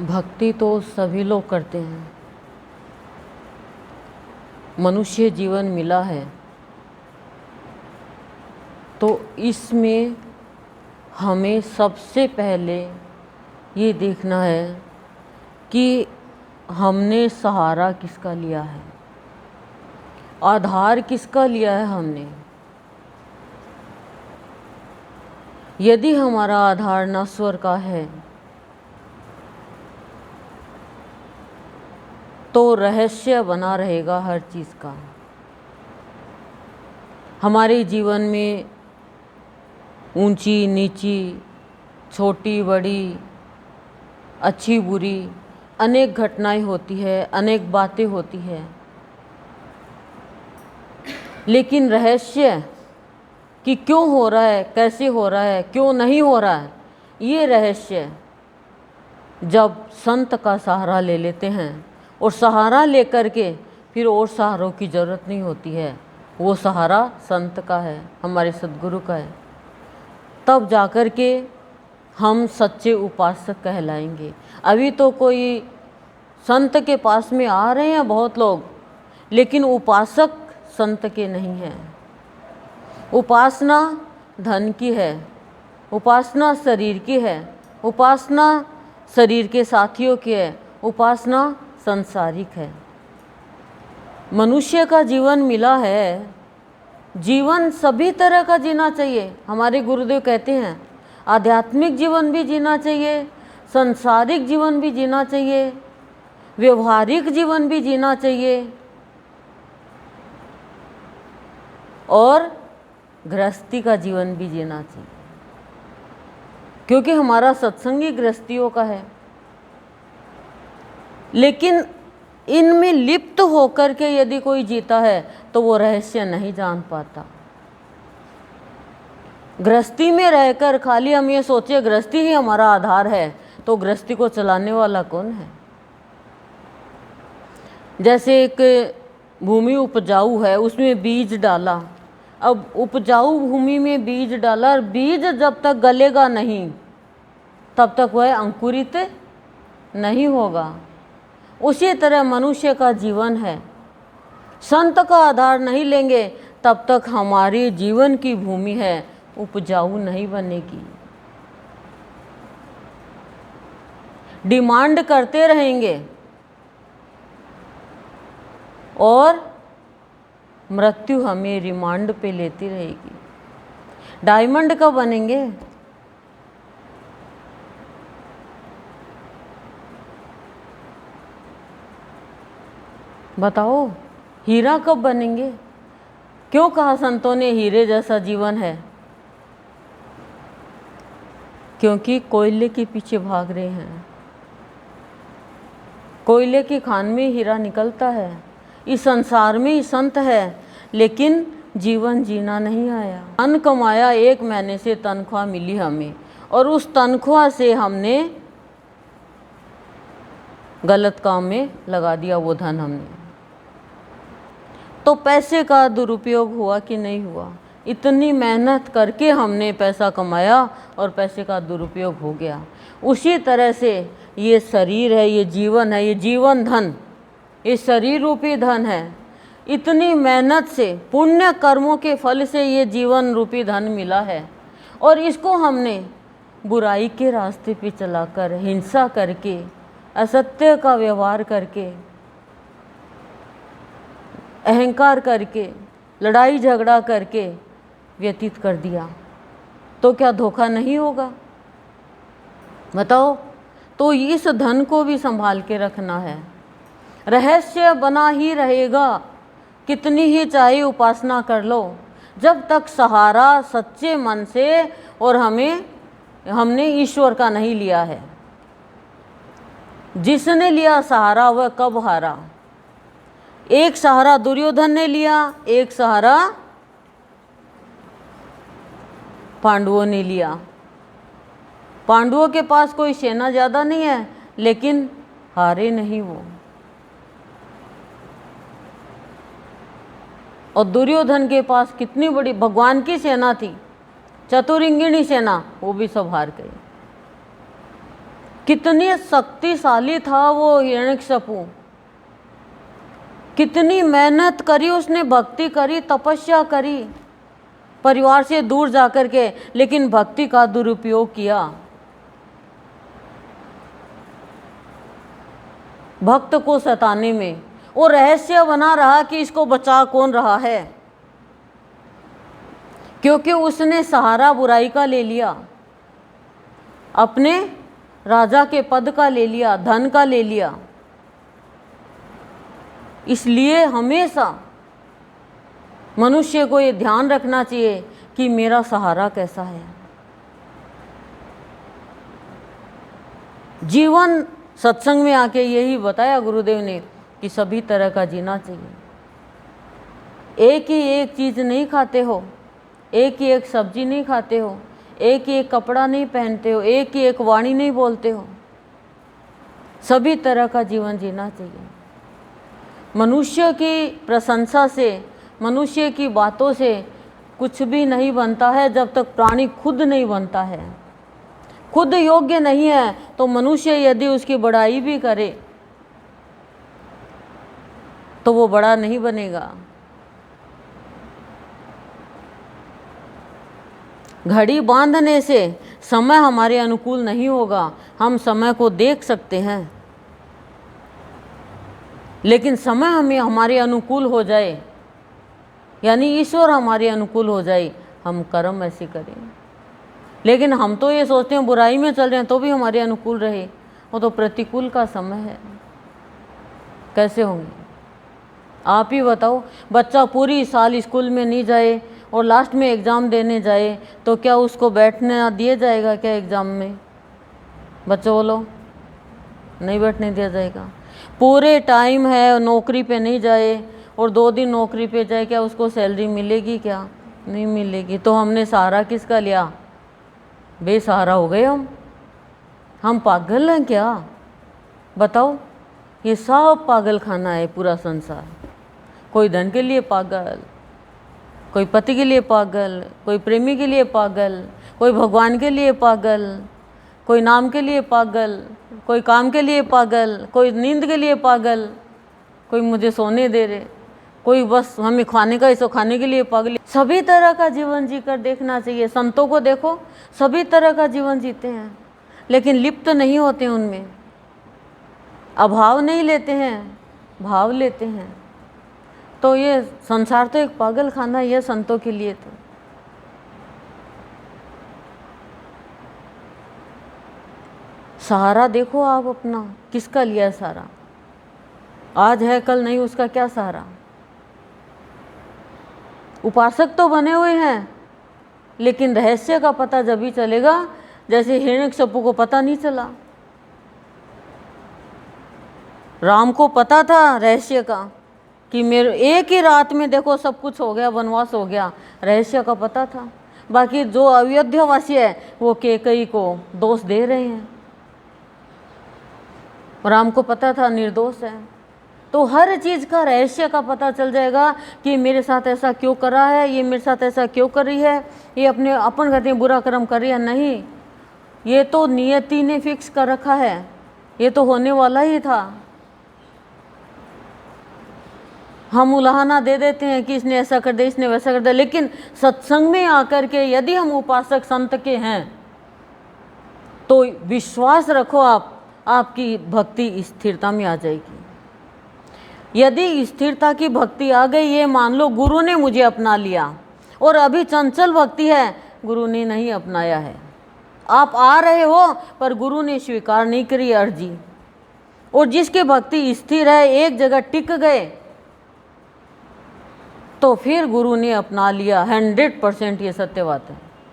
भक्ति तो सभी लोग करते हैं। मनुष्य जीवन मिला है तो इसमें हमें सबसे पहले ये देखना है कि हमने सहारा किसका लिया है, आधार किसका लिया है हमने। यदि हमारा आधार नश्वर का है तो रहस्य बना रहेगा हर चीज़ का। हमारे जीवन में ऊंची नीची, छोटी बड़ी, अच्छी बुरी अनेक घटनाएं होती है, अनेक बातें होती है, लेकिन रहस्य कि क्यों हो रहा है, कैसे हो रहा है, क्यों नहीं हो रहा है, ये रहस्य जब संत का सहारा ले लेते हैं और सहारा लेकर के फिर और सहारों की ज़रूरत नहीं होती है, वो सहारा संत का है, हमारे सद्गुरु का है, तब जाकर के हम सच्चे उपासक कहलाएंगे। अभी तो कोई संत के पास में आ रहे हैं बहुत लोग, लेकिन उपासक संत के नहीं हैं। उपासना धन की है, उपासना शरीर की है, उपासना शरीर के साथियों की है, उपासना सांसारिक है। मनुष्य का जीवन मिला है, जीवन सभी तरह का जीना चाहिए। हमारे गुरुदेव कहते हैं आध्यात्मिक जीवन भी जीना चाहिए, सांसारिक जीवन भी जीना चाहिए, व्यवहारिक जीवन भी जीना चाहिए और गृहस्थी का जीवन भी जीना चाहिए, क्योंकि हमारा सत्संग ही गृहस्थियों का है। लेकिन इनमें लिप्त होकर के यदि कोई जीता है तो वो रहस्य नहीं जान पाता। गृहस्थी में रहकर खाली हम ये सोचे गृहस्थी ही हमारा आधार है, तो गृहस्थी को चलाने वाला कौन है। जैसे एक भूमि उपजाऊ है, उसमें बीज डाला, अब उपजाऊ भूमि में बीज डाला और बीज जब तक गलेगा नहीं तब तक वह अंकुरित नहीं होगा। उसी तरह मनुष्य का जीवन है, संत का आधार नहीं लेंगे तब तक हमारी जीवन की भूमि है उपजाऊ नहीं बनेगी। डिमांड करते रहेंगे और मृत्यु हमें रिमांड पे लेती रहेगी। डायमंड कब बनेंगे? बताओ, हीरा कब बनेंगे? क्यों कहा संतों ने हीरे जैसा जीवन है? क्योंकि कोयले के पीछे भाग रहे हैं। कोयले की खान में हीरा निकलता है। इस संसार में ही संत है, लेकिन जीवन जीना नहीं आया। धन कमाया, 1 महीने से तनख्वाह मिली हमें और उस तनख्वाह से हमने गलत काम में लगा दिया वो धन हमने, तो पैसे का दुरुपयोग हुआ कि नहीं हुआ? इतनी मेहनत करके हमने पैसा कमाया और पैसे का दुरुपयोग हो गया। उसी तरह से ये शरीर है, ये जीवन है, ये जीवन धन, ये शरीर रूपी धन है। इतनी मेहनत से, पुण्य कर्मों के फल से ये जीवन रूपी धन मिला है और इसको हमने बुराई के रास्ते पे चलाकर, हिंसा करके, असत्य का व्यवहार करके, अहंकार करके, लड़ाई झगड़ा करके व्यतीत कर दिया, तो क्या धोखा नहीं होगा? बताओ। तो इस धन को भी संभाल के रखना है। रहस्य बना ही रहेगा, कितनी ही चाहे उपासना कर लो, जब तक सहारा सच्चे मन से और हमने ईश्वर का नहीं लिया है। जिसने लिया सहारा वह कब हारा? एक सहारा दुर्योधन ने लिया, एक सहारा पांडवों ने लिया। पांडवों के पास कोई सेना ज़्यादा नहीं है, लेकिन हारे नहीं वो। और दुर्योधन के पास कितनी बड़ी भगवान की सेना थी, चतुरंगिणी सेना, वो भी सब हार गए। कितनी शक्तिशाली था वो हिरण्यकशिपु, कितनी मेहनत करी उसने, भक्ति करी, तपस्या करी परिवार से दूर जाकर के, लेकिन भक्ति का दुरुपयोग किया। भक्त को सताने में वो रहस्य बना रहा कि इसको बचा कौन रहा है, क्योंकि उसने सहारा बुराई का ले लिया, अपने राजा के पद का ले लिया, धन का ले लिया। इसलिए हमेशा मनुष्य को ये ध्यान रखना चाहिए कि मेरा सहारा कैसा है। जीवन सत्संग में आके यही बताया गुरुदेव ने कि सभी तरह का जीना चाहिए। एक ही एक चीज़ नहीं खाते हो, एक ही एक सब्जी नहीं खाते हो, एक ही एक कपड़ा नहीं पहनते हो, एक ही एक वाणी नहीं बोलते हो। सभी तरह का जीवन जीना चाहिए। मनुष्य की प्रशंसा से, मनुष्य की बातों से कुछ भी नहीं बनता है जब तक प्राणी खुद नहीं बनता है। खुद योग्य नहीं है तो मनुष्य यदि उसकी बड़ाई भी करे तो वो बड़ा नहीं बनेगा। घड़ी बांधने से समय हमारे अनुकूल नहीं होगा। हम समय को देख सकते हैं, लेकिन समय हमें हमारे अनुकूल हो जाए, यानी ईश्वर हमारे अनुकूल हो जाए, हम कर्म ऐसे करें। लेकिन हम तो ये सोचते हैं बुराई में चल रहे हैं तो भी हमारे अनुकूल रहे, वो तो प्रतिकूल का समय है। कैसे होंगे आप ही बताओ। बच्चा पूरी साल स्कूल में नहीं जाए और लास्ट में एग्ज़ाम देने जाए तो क्या उसको बैठने दिया जाएगा क्या एग्ज़ाम में? बच्चों बोलो, नहीं बैठने दिया जाएगा। पूरे टाइम है नौकरी पे नहीं जाए और 2 दिन नौकरी पे जाए, क्या उसको सैलरी मिलेगी? क्या नहीं मिलेगी। तो हमने सहारा किसका लिया? बेसहारा हो गए हम पागल हैं क्या? बताओ, ये सब पागल खाना है पूरा संसार। कोई धन के लिए पागल, कोई पति के लिए पागल, कोई प्रेमी के लिए पागल, कोई भगवान के लिए पागल, कोई नाम के लिए पागल, कोई काम के लिए पागल, कोई नींद के लिए पागल, कोई मुझे सोने दे रहे, कोई बस हमें खाने का इसको खाने के लिए पागल। सभी तरह का जीवन जीकर देखना चाहिए। संतों को देखो, सभी तरह का जीवन जीते हैं, लेकिन लिप्त नहीं होते उनमें, अभाव नहीं लेते हैं, भाव लेते हैं। तो ये संसार तो एक पागल खाना है ये संतों के लिए। तो सहारा देखो आप अपना, किसका लिया सहारा? आज है कल नहीं, उसका क्या सहारा? उपासक तो बने हुए हैं, लेकिन रहस्य का पता जब भी चलेगा, जैसे हिरण्यकशिपु को पता नहीं चला। राम को पता था रहस्य का कि मेरे एक ही रात में देखो सब कुछ हो गया, वनवास हो गया, रहस्य का पता था। बाकी जो अयोध्यावासी है वो कैकेयी को दोष दे रहे हैं। राम को पता था निर्दोष है। तो हर चीज़ का रहस्य का पता चल जाएगा कि मेरे साथ ऐसा क्यों कर रहा है, ये मेरे साथ ऐसा क्यों कर रही है, ये अपने अपन कहते हैं बुरा कर्म कर रही है। नहीं, ये तो नियति ने फिक्स कर रखा है, ये तो होने वाला ही था। हम उलाहना दे देते हैं कि इसने ऐसा कर दिया, इसने वैसा कर दिया, लेकिन सत्संग में आकर के यदि हम उपासक संत के हैं तो विश्वास रखो आप, आपकी भक्ति स्थिरता में आ जाएगी। यदि स्थिरता की भक्ति आ गई, ये मान लो गुरु ने मुझे अपना लिया और अभी चंचल भक्ति है, गुरु ने नहीं अपनाया है। आप आ रहे हो पर गुरु ने स्वीकार नहीं करी अर्जी। और जिसकी भक्ति स्थिर है, एक जगह टिक गए, तो फिर गुरु ने अपना लिया। 100% ये सत्य बात है।